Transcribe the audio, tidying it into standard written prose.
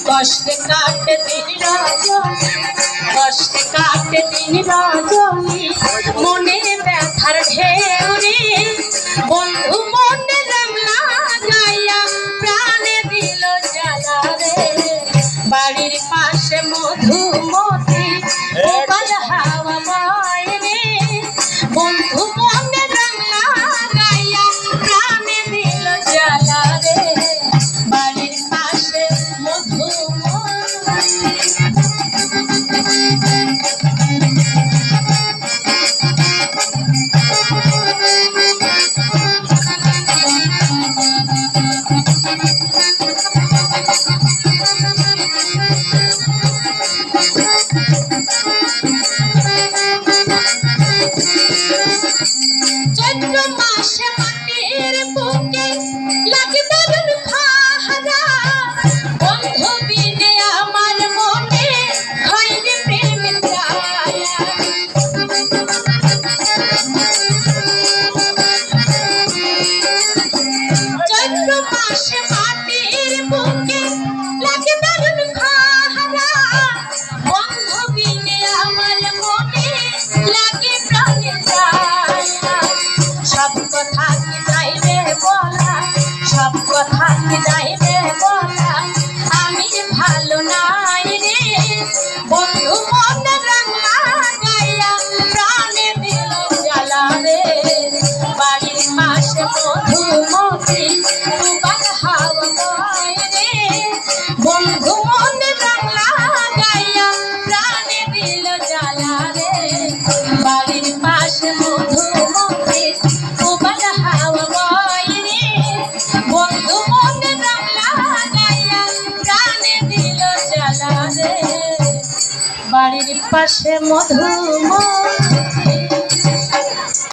কষ্টে কাটে দিন রজনী, কষ্টে কাটে দিন রজনী, মনে ব্যথার ঢেউ রে বন্ধু মনে রামলা গাইয়া প্রাণে দিল জ্বালা রে। বাড়ির পাশে মধুমতি গোপাল হাওয়া বয় রে বন্ধু মনে রামলা গাইয়া প্রাণে দিল জ্বালা রে। বাড়ির পাশে চৈত্র মাসে মাটির বুকে লাগে দারুণ খাহারা, বন্ধু বিনে আমার মনে হয় রে প্রেমের ছায়া। চৈত্র মাসে মাটির বুকে লাগে দারুণ খাহারা, বন্ধু বিনে আমার মনে লাগে প্রাণের ছায়া। সব কথা কি যাইবে বলা, সব কথা কি যাইবে বলা, আমি ভালো নাই রে বন্ধু মনে রাঙা গাইয়া প্রাণে দিল জ্বালা রে। বাড়ির পাশে মধুমতি গোপাল হাওয়া বয় রে বন্ধু মনে রাঙা গাইয়া প্রাণে দিল জ্বালা রে। বাড়ির পাশে মধুমতি গোপাল হাওয়া বয় রে বন্ধু মনে রামলা গাইয়া প্রাণে দিল জ্বালা রে। বাড়ির পাশে মধুমতি